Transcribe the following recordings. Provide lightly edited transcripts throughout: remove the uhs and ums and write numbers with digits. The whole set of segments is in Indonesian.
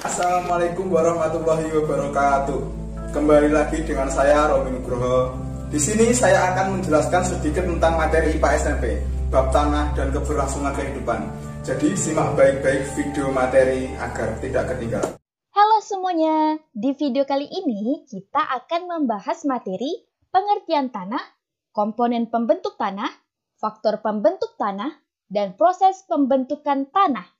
Assalamualaikum warahmatullahi wabarakatuh. Kembali lagi dengan saya Romi Nugroho. Di sini saya akan menjelaskan sedikit tentang materi IPA SMP, bab tanah dan keberlangsungan kehidupan. Jadi simak baik-baik video materi agar tidak ketinggalan. Halo semuanya, di video kali ini kita akan membahas materi pengertian tanah, komponen pembentuk tanah, faktor pembentuk tanah, dan proses pembentukan tanah.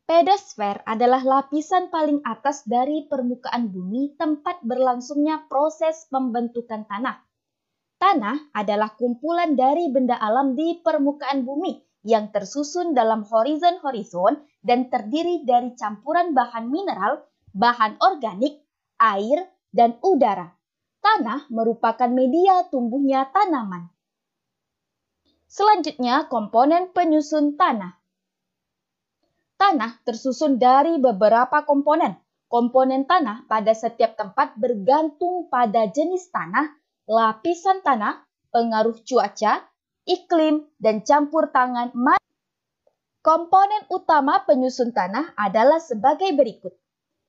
Pedosfer adalah lapisan paling atas dari permukaan bumi tempat berlangsungnya proses pembentukan tanah. Tanah adalah kumpulan dari benda alam di permukaan bumi yang tersusun dalam horizon-horizon dan terdiri dari campuran bahan mineral, bahan organik, air, dan udara. Tanah merupakan media tumbuhnya tanaman. Selanjutnya, komponen penyusun tanah. Tanah tersusun dari beberapa komponen. Komponen tanah pada setiap tempat bergantung pada jenis tanah, lapisan tanah, pengaruh cuaca, iklim, dan campur tangan. Komponen utama penyusun tanah adalah sebagai berikut.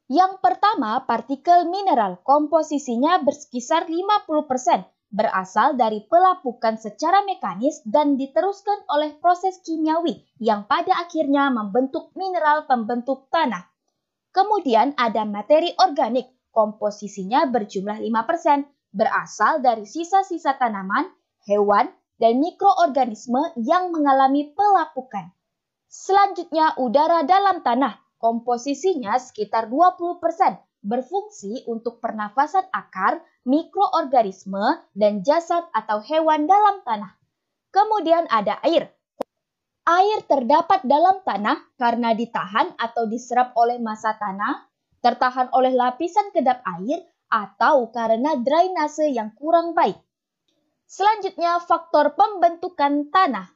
Yang pertama, partikel mineral. Komposisinya berkisar 50%, berasal dari pelapukan secara mekanis dan diteruskan oleh proses kimiawi yang pada akhirnya membentuk mineral pembentuk tanah. Kemudian ada materi organik, komposisinya berjumlah 5%, berasal dari sisa-sisa tanaman, hewan, dan mikroorganisme yang mengalami pelapukan. Selanjutnya udara dalam tanah, komposisinya sekitar 20%, berfungsi untuk pernafasan akar, mikroorganisme, dan jasad atau hewan dalam tanah. Kemudian ada air. Air terdapat dalam tanah karena ditahan atau diserap oleh massa tanah, tertahan oleh lapisan kedap air, atau karena drainase yang kurang baik. Selanjutnya, faktor pembentukan tanah.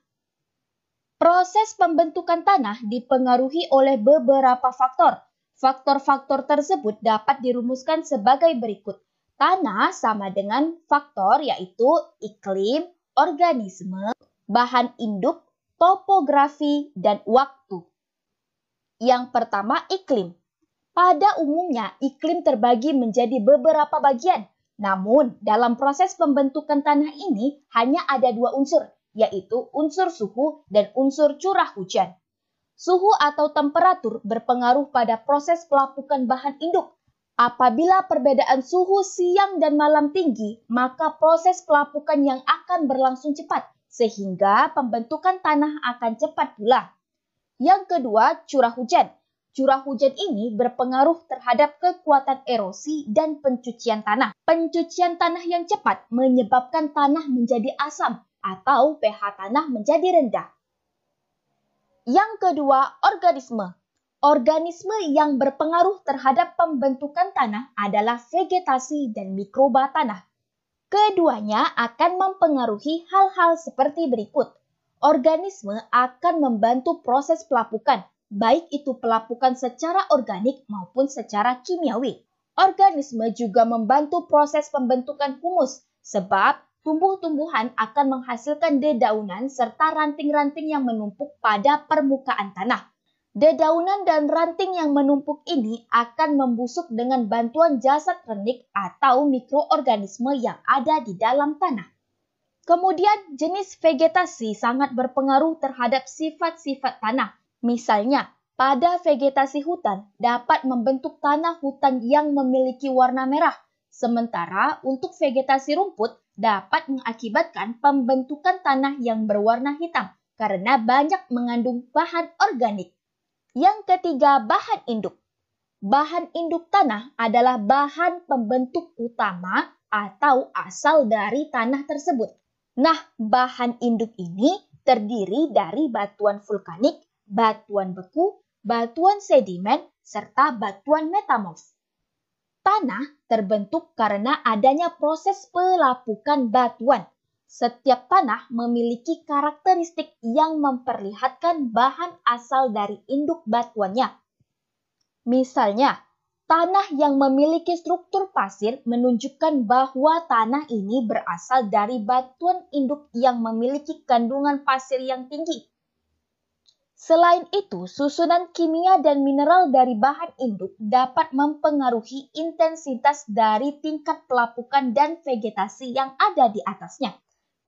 Proses pembentukan tanah dipengaruhi oleh beberapa faktor. Faktor-faktor tersebut dapat dirumuskan sebagai berikut. Tanah sama dengan faktor yaitu iklim, organisme, bahan induk, topografi, dan waktu. Yang pertama, iklim. Pada umumnya, iklim terbagi menjadi beberapa bagian. Namun, dalam proses pembentukan tanah ini hanya ada dua unsur, yaitu unsur suhu dan unsur curah hujan. Suhu atau temperatur berpengaruh pada proses pelapukan bahan induk. Apabila perbedaan suhu siang dan malam tinggi, maka proses pelapukan yang akan berlangsung cepat, sehingga pembentukan tanah akan cepat pula. Yang kedua, curah hujan. Curah hujan ini berpengaruh terhadap kekuatan erosi dan pencucian tanah. Pencucian tanah yang cepat menyebabkan tanah menjadi asam atau pH tanah menjadi rendah. Yang kedua, organisme. Organisme yang berpengaruh terhadap pembentukan tanah adalah vegetasi dan mikroba tanah. Keduanya akan mempengaruhi hal-hal seperti berikut. Organisme akan membantu proses pelapukan, baik itu pelapukan secara organik maupun secara kimiawi. Organisme juga membantu proses pembentukan humus, sebab tumbuh-tumbuhan akan menghasilkan dedaunan serta ranting-ranting yang menumpuk pada permukaan tanah. Dedaunan dan ranting yang menumpuk ini akan membusuk dengan bantuan jasad renik atau mikroorganisme yang ada di dalam tanah. Kemudian, jenis vegetasi sangat berpengaruh terhadap sifat-sifat tanah. Misalnya, pada vegetasi hutan dapat membentuk tanah hutan yang memiliki warna merah, sementara untuk vegetasi rumput dapat mengakibatkan pembentukan tanah yang berwarna hitam karena banyak mengandung bahan organik. Yang ketiga, bahan induk. Bahan induk tanah adalah bahan pembentuk utama atau asal dari tanah tersebut. Nah, bahan induk ini terdiri dari batuan vulkanik, batuan beku, batuan sedimen, serta batuan metamorf. Tanah terbentuk karena adanya proses pelapukan batuan. Setiap tanah memiliki karakteristik yang memperlihatkan bahan asal dari induk batuannya. Misalnya, tanah yang memiliki struktur pasir menunjukkan bahwa tanah ini berasal dari batuan induk yang memiliki kandungan pasir yang tinggi. Selain itu, susunan kimia dan mineral dari bahan induk dapat mempengaruhi intensitas dari tingkat pelapukan dan vegetasi yang ada di atasnya.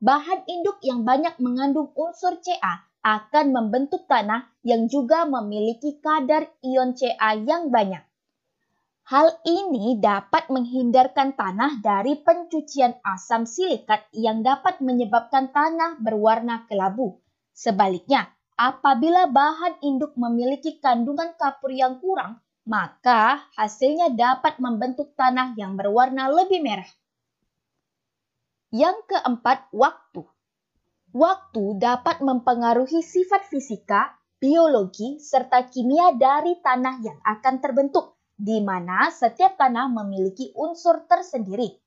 Bahan induk yang banyak mengandung unsur Ca akan membentuk tanah yang juga memiliki kadar ion Ca yang banyak. Hal ini dapat menghindarkan tanah dari pencucian asam silikat yang dapat menyebabkan tanah berwarna kelabu. Sebaliknya, apabila bahan induk memiliki kandungan kapur yang kurang, maka hasilnya dapat membentuk tanah yang berwarna lebih merah. Yang keempat, waktu. Waktu dapat mempengaruhi sifat fisika, biologi, serta kimia dari tanah yang akan terbentuk, di mana setiap tanah memiliki unsur tersendiri.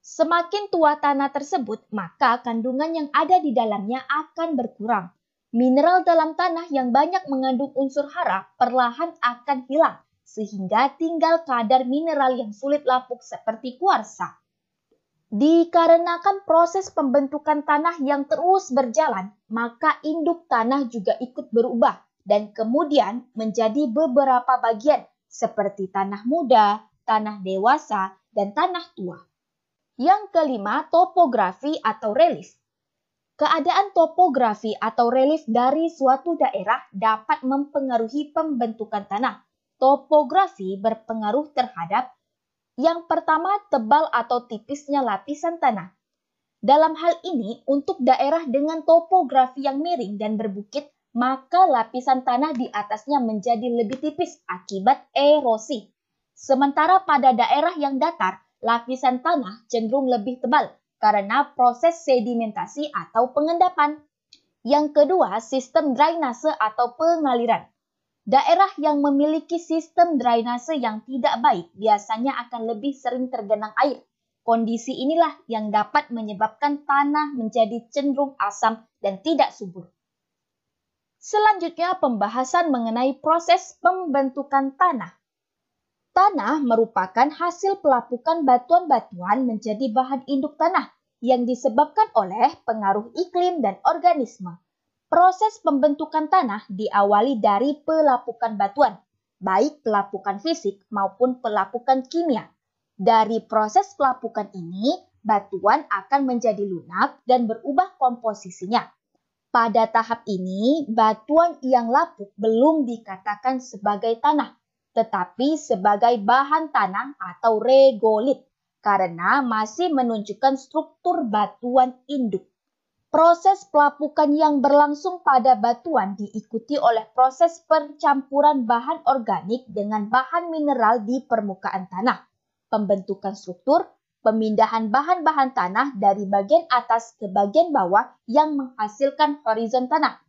Semakin tua tanah tersebut, maka kandungan yang ada di dalamnya akan berkurang. Mineral dalam tanah yang banyak mengandung unsur hara perlahan akan hilang, sehingga tinggal kadar mineral yang sulit lapuk seperti kuarsa. Dikarenakan proses pembentukan tanah yang terus berjalan, maka induk tanah juga ikut berubah dan kemudian menjadi beberapa bagian seperti tanah muda, tanah dewasa, dan tanah tua. Yang kelima, topografi atau relief. Keadaan topografi atau relief dari suatu daerah dapat mempengaruhi pembentukan tanah. Topografi berpengaruh terhadap yang pertama, tebal atau tipisnya lapisan tanah. Dalam hal ini, untuk daerah dengan topografi yang miring dan berbukit, maka lapisan tanah di atasnya menjadi lebih tipis akibat erosi. Sementara pada daerah yang datar, lapisan tanah cenderung lebih tebal karena proses sedimentasi atau pengendapan. Yang kedua, sistem drainase atau pengaliran. Daerah yang memiliki sistem drainase yang tidak baik biasanya akan lebih sering tergenang air. Kondisi inilah yang dapat menyebabkan tanah menjadi cenderung asam dan tidak subur. Selanjutnya, pembahasan mengenai proses pembentukan tanah. Tanah merupakan hasil pelapukan batuan-batuan menjadi bahan induk tanah yang disebabkan oleh pengaruh iklim dan organisme. Proses pembentukan tanah diawali dari pelapukan batuan, baik pelapukan fisik maupun pelapukan kimia. Dari proses pelapukan ini, batuan akan menjadi lunak dan berubah komposisinya. Pada tahap ini, batuan yang lapuk belum dikatakan sebagai tanah, tetapi sebagai bahan tanah atau regolit, karena masih menunjukkan struktur batuan induk. Proses pelapukan yang berlangsung pada batuan diikuti oleh proses percampuran bahan organik dengan bahan mineral di permukaan tanah, pembentukan struktur, pemindahan bahan-bahan tanah dari bagian atas ke bagian bawah yang menghasilkan horizon tanah.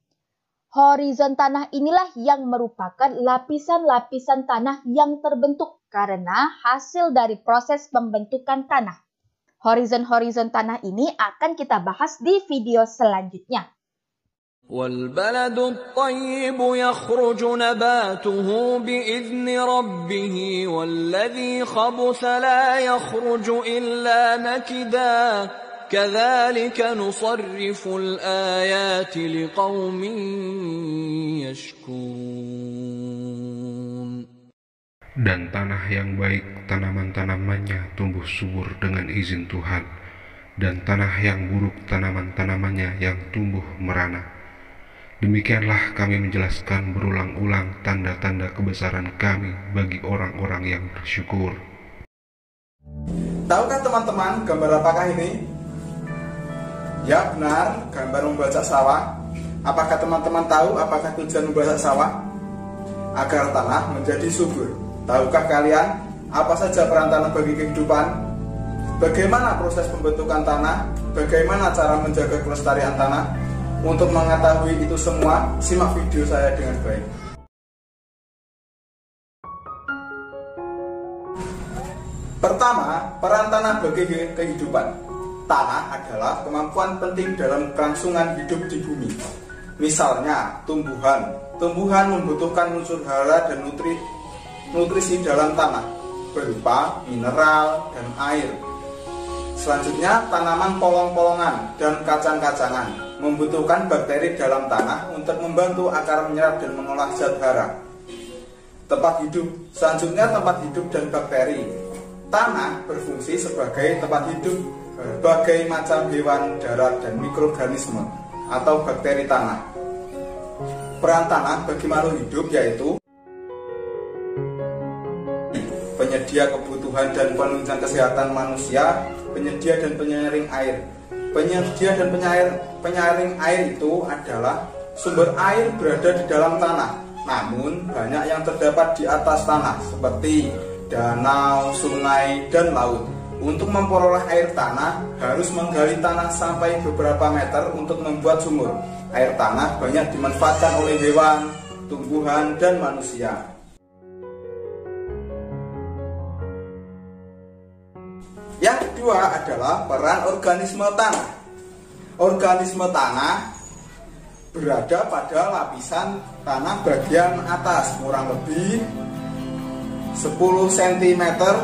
Horizon tanah inilah yang merupakan lapisan-lapisan tanah yang terbentuk karena hasil dari proses pembentukan tanah. Horizon tanah ini akan kita bahas di video selanjutnya. وَالْبَلَدُ الطَّيِّبُ يَخْرُجُ نَبَاتُهُ بِإِذْنِ رَبِّهِ وَالَّذِي خَبُثَ لَا يَخْرُجُ إِلَّا نَكِدًا كَذَلِكَ نُصَرِّفُ الْآيَاتِ لِقَوْمٍ يَشْكُرُونَ. Dan tanah yang baik tanaman-tanamannya tumbuh subur dengan izin Tuhan, dan tanah yang buruk tanaman-tanamannya yang tumbuh merana. Demikianlah kami menjelaskan berulang-ulang tanda-tanda kebesaran kami bagi orang-orang yang bersyukur. Tahukah teman-teman gambar apakah ini? Ya benar, gambar membajak sawah. Apakah teman-teman tahu apakah tujuan membajak sawah? Agar tanah menjadi subur. Tahukah kalian apa saja peran tanah bagi kehidupan? Bagaimana proses pembentukan tanah? Bagaimana cara menjaga kelestarian tanah? Untuk mengetahui itu semua, simak video saya dengan baik. Pertama, peran tanah bagi kehidupan. Tanah adalah kemampuan penting dalam kelangsungan hidup di bumi. Misalnya, tumbuhan. Tumbuhan membutuhkan unsur hara dan nutrisi dalam tanah berupa mineral dan air. Selanjutnya, tanaman polong-polongan dan kacang-kacangan. membutuhkan bakteri dalam tanah untuk membantu akar menyerap dan mengolah zat hara. Tempat hidup. Selanjutnya tempat hidup dan bakteri. Tanah berfungsi sebagai tempat hidup berbagai macam hewan darat dan mikroorganisme atau bakteri tanah. Peran tanah bagi makhluk hidup yaitu penyedia kebutuhan dan penunjang kesehatan manusia, penyedia dan penyaring air. Penyedia dan penyaring air itu adalah sumber air berada di dalam tanah, namun banyak yang terdapat di atas tanah seperti danau, sungai, dan laut. Untuk memperoleh air tanah harus menggali tanah sampai beberapa meter untuk membuat sumur. Air tanah banyak dimanfaatkan oleh hewan, tumbuhan, dan manusia. Yang kedua adalah peran organisme tanah. Organisme tanah berada pada lapisan tanah bagian atas, kurang lebih 10 cm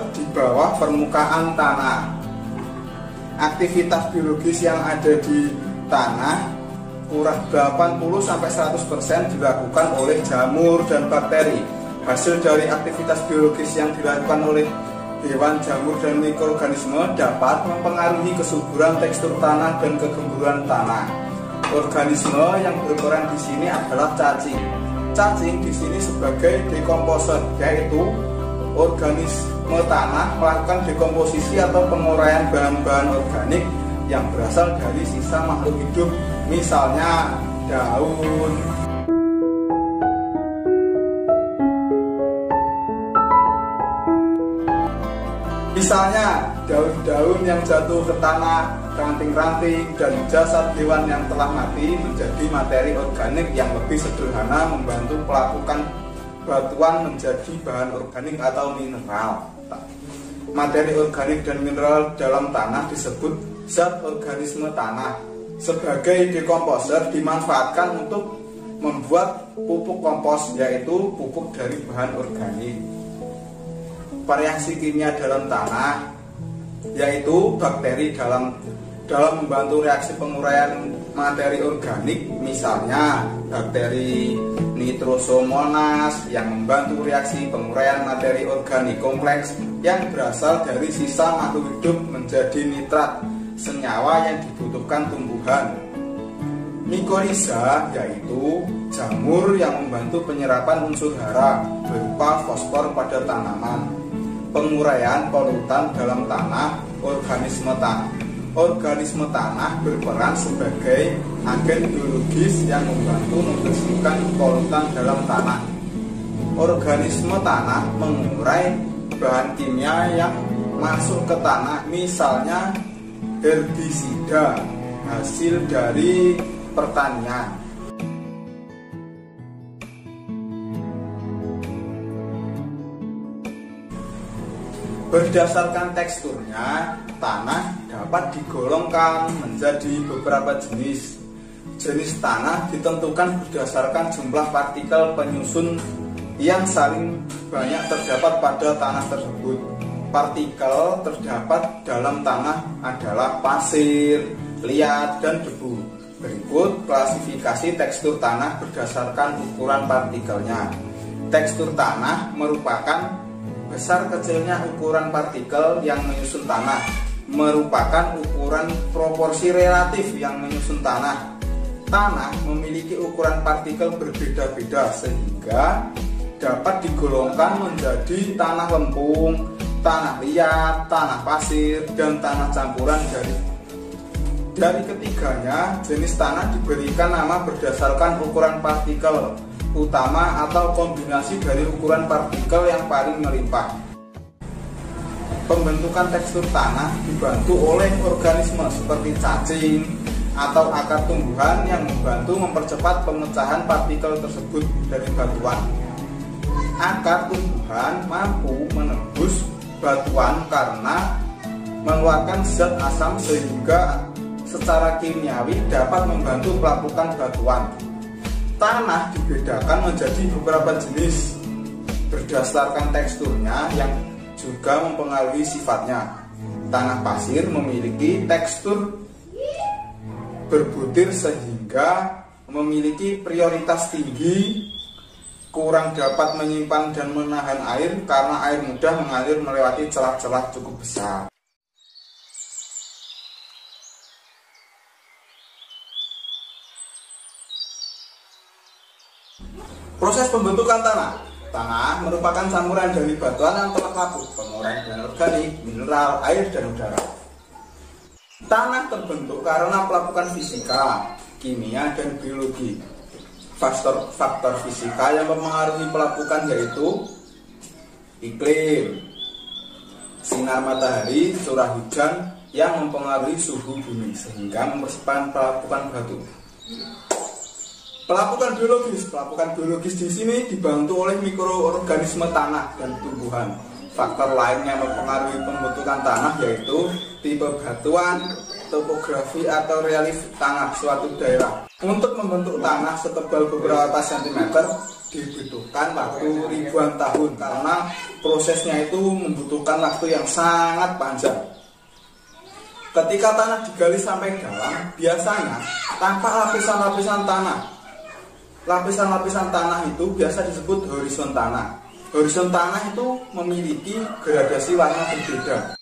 di bawah permukaan tanah. Aktivitas biologis yang ada di tanah kurang 80-100% dilakukan oleh jamur dan bakteri. Hasil dari aktivitas biologis yang dilakukan oleh hewan, jamur, dan mikroorganisme dapat mempengaruhi kesuburan tekstur tanah dan kegemburan tanah. Organisme yang berperan di sini adalah cacing. Cacing di sini sebagai dekomposer, yaitu organisme tanah melakukan dekomposisi atau penguraian bahan-bahan organik yang berasal dari sisa makhluk hidup, misalnya daun. Misalnya daun-daun yang jatuh ke tanah, ranting-ranting, dan jasad hewan yang telah mati menjadi materi organik yang lebih sederhana, membantu pelapukan batuan menjadi bahan organik atau mineral. Materi organik dan mineral dalam tanah disebut zat organisme tanah. Sebagai dekomposer dimanfaatkan untuk membuat pupuk kompos, yaitu pupuk dari bahan organik. Reaksi kimia dalam tanah yaitu bakteri dalam membantu reaksi penguraian materi organik, misalnya bakteri Nitrosomonas yang membantu reaksi penguraian materi organik kompleks yang berasal dari sisa makhluk hidup menjadi nitrat, senyawa yang dibutuhkan tumbuhan. Mikorizaa yaitu jamur yang membantu penyerapan unsur hara berupa fosfor pada tanaman. Penguraian polutan dalam tanah. Organisme tanah berperan sebagai agen biologis yang membantu membersihkan polutan dalam tanah. Organisme tanah mengurai bahan kimia yang masuk ke tanah, misalnya herbisida hasil dari pertanian. Berdasarkan teksturnya, tanah dapat digolongkan menjadi beberapa jenis. Jenis tanah ditentukan berdasarkan jumlah partikel penyusun yang saling banyak terdapat pada tanah tersebut. Partikel terdapat dalam tanah adalah pasir, liat, dan debu. Berikut klasifikasi tekstur tanah berdasarkan ukuran partikelnya. Tekstur tanah merupakan besar kecilnya ukuran partikel yang menyusun tanah, merupakan ukuran proporsi relatif yang menyusun tanah. Tanah memiliki ukuran partikel berbeda-beda sehingga dapat digolongkan menjadi tanah lempung, tanah liat, tanah pasir, dan tanah campuran. Dari ketiganya, jenis tanah diberikan nama berdasarkan ukuran partikel utama atau kombinasi dari ukuran partikel yang paling melimpah. Pembentukan tekstur tanah dibantu oleh organisme seperti cacing atau akar tumbuhan yang membantu mempercepat pemecahan partikel tersebut dari batuan. Akar tumbuhan mampu menembus batuan karena mengeluarkan zat asam sehingga secara kimiawi dapat membantu pelapukan batuan. Tanah dibedakan menjadi beberapa jenis berdasarkan teksturnya yang juga mempengaruhi sifatnya. Tanah pasir memiliki tekstur berbutir sehingga memiliki prioritas tinggi, kurang dapat menyimpan dan menahan air karena air mudah mengalir melewati celah-celah cukup besar. Proses pembentukan tanah. Tanah merupakan campuran dari batuan yang telah laku, penguraian bahan organik, mineral, air, dan udara. Tanah terbentuk karena pelapukan fisika, kimia, dan biologi. Faktor fisika yang mempengaruhi pelapukan yaitu iklim, sinar matahari, curah hujan yang mempengaruhi suhu bumi sehingga mempersepatan pelapukan batu. Pelapukan biologis di sini dibantu oleh mikroorganisme tanah dan tumbuhan. Faktor lain yang mempengaruhi pembentukan tanah yaitu tipe batuan, topografi atau relief tanah suatu daerah. Untuk membentuk tanah setebal beberapa sentimeter dibutuhkan waktu ribuan tahun karena prosesnya itu membutuhkan waktu yang sangat panjang. Ketika tanah digali sampai dalam, biasanya tampak lapisan-lapisan tanah. Lapisan-lapisan tanah itu biasa disebut horizon tanah. Horizon tanah itu memiliki gradasi warna berbeda.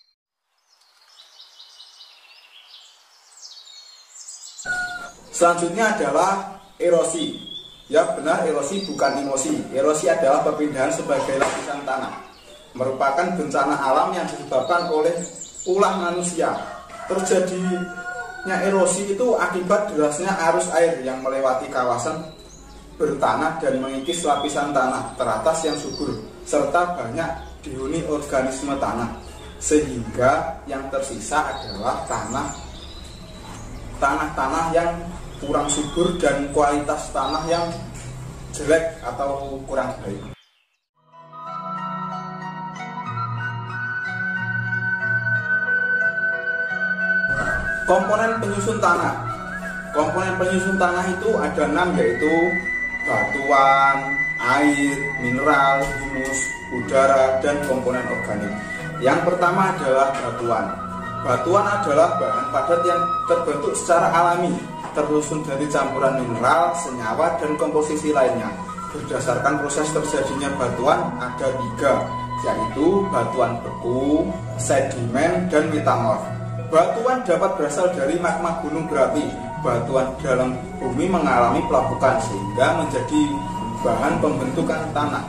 Selanjutnya adalah erosi. Ya benar, erosi bukan emosi. Erosi adalah perpindahan sebagai lapisan tanah. Merupakan bencana alam yang disebabkan oleh ulah manusia. Terjadinya erosi itu akibat derasnya arus air yang melewati kawasan bertanah dan mengikis lapisan tanah teratas yang subur serta banyak dihuni organisme tanah, sehingga yang tersisa adalah tanah-tanah yang kurang subur dan kualitas tanah yang jelek atau kurang baik. Komponen penyusun tanah. Komponen penyusun tanah itu ada 6, yaitu batuan, air, mineral, humus, udara, dan komponen organik. Yang pertama adalah batuan. Batuan adalah bahan padat yang terbentuk secara alami, tersusun dari campuran mineral, senyawa, dan komposisi lainnya. Berdasarkan proses terjadinya batuan ada 3, yaitu batuan beku, sedimen, dan metamorf. Batuan dapat berasal dari magma gunung berapi. Batuan dalam bumi mengalami pelapukan sehingga menjadi bahan pembentukan tanah.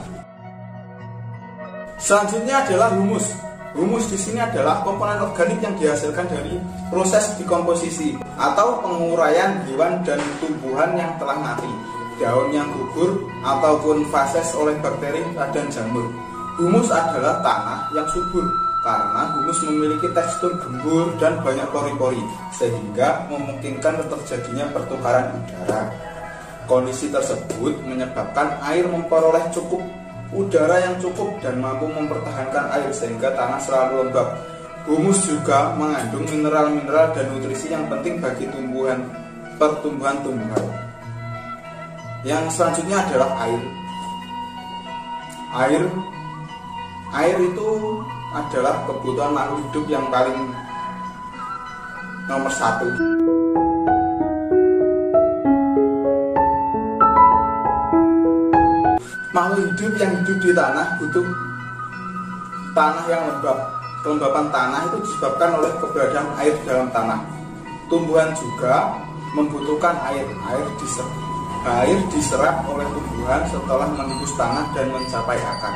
Selanjutnya adalah humus. Humus di sini adalah komponen organik yang dihasilkan dari proses dekomposisi atau penguraian hewan dan tumbuhan yang telah mati, daun yang gugur ataupun fases oleh bakteri dan jamur. Humus adalah tanah yang subur karena humus memiliki tekstur gembur dan banyak pori-pori sehingga memungkinkan terjadinya pertukaran udara. Kondisi tersebut menyebabkan air memperoleh cukup udara yang cukup dan mampu mempertahankan air sehingga tanah selalu lembab. Humus juga mengandung mineral-mineral dan nutrisi yang penting bagi pertumbuhan-tumbuhan. Yang selanjutnya adalah air. Air itu adalah kebutuhan makhluk hidup yang paling nomor 1. Makhluk hidup yang hidup di tanah butuh tanah yang lembab. Kelembapan tanah itu disebabkan oleh keberadaan air dalam tanah. Tumbuhan juga membutuhkan air. Air diserap oleh tumbuhan setelah menembus tanah dan mencapai akar.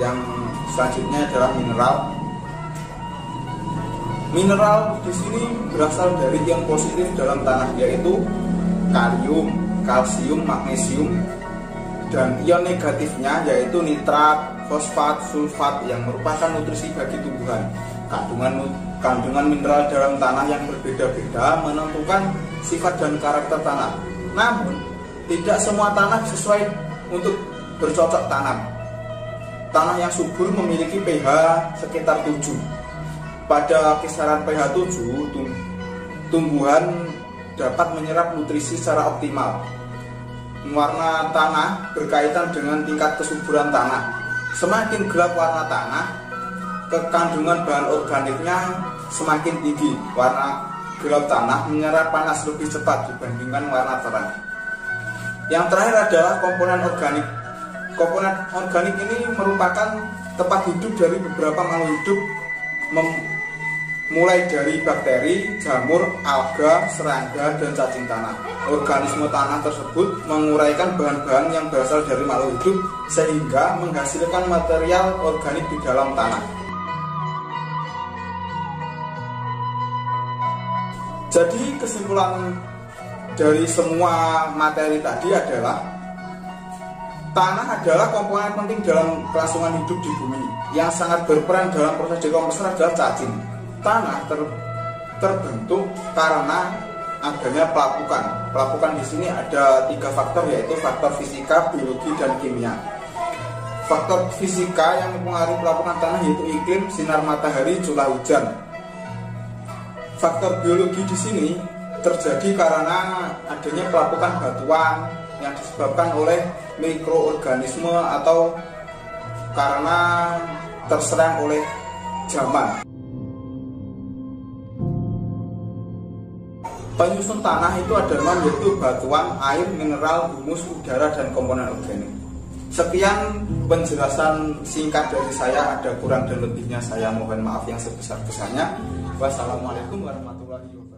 Yang selanjutnya adalah mineral. Mineral di sini berasal dari ion positif dalam tanah, yaitu kalium, kalsium, magnesium, dan ion negatifnya yaitu nitrat, fosfat, sulfat yang merupakan nutrisi bagi tumbuhan. Kandungan mineral dalam tanah yang berbeda-beda menentukan sifat dan karakter tanah. Namun, tidak semua tanah sesuai untuk bercocok tanam. Tanah yang subur memiliki pH sekitar 7. Pada kisaran pH 7, tumbuhan dapat menyerap nutrisi secara optimal. Warna tanah berkaitan dengan tingkat kesuburan tanah. Semakin gelap warna tanah, kekandungan bahan organiknya semakin tinggi. Warna gelap tanah menyerap panas lebih cepat dibandingkan warna terang. Yang terakhir adalah komponen organik. Komponen organik ini merupakan tempat hidup dari beberapa makhluk hidup, mulai dari bakteri, jamur, alga, serangga, dan cacing tanah. Organisme tanah tersebut menguraikan bahan-bahan yang berasal dari makhluk hidup sehingga menghasilkan material organik di dalam tanah. Jadi kesimpulan dari semua materi tadi adalah tanah adalah komponen penting dalam kelangsungan hidup di bumi. Yang sangat berperan dalam proses dekomposisi adalah cacing. Tanah terbentuk karena adanya pelapukan. Pelapukan di sini ada 3 faktor, yaitu faktor fisika, biologi, dan kimia. Faktor fisika yang mempengaruhi pelapukan tanah yaitu iklim, sinar matahari, curah hujan. Faktor biologi di sini terjadi karena adanya pelapukan batuan yang disebabkan oleh mikroorganisme atau karena terserang oleh zaman. Penyusun tanah itu adalah yaitu batuan, air, mineral, humus, udara, dan komponen organik. Sekian penjelasan singkat dari saya, ada kurang dan lebihnya saya mohon maaf yang sebesar-besarnya. Wassalamualaikum warahmatullahi wabarakatuh.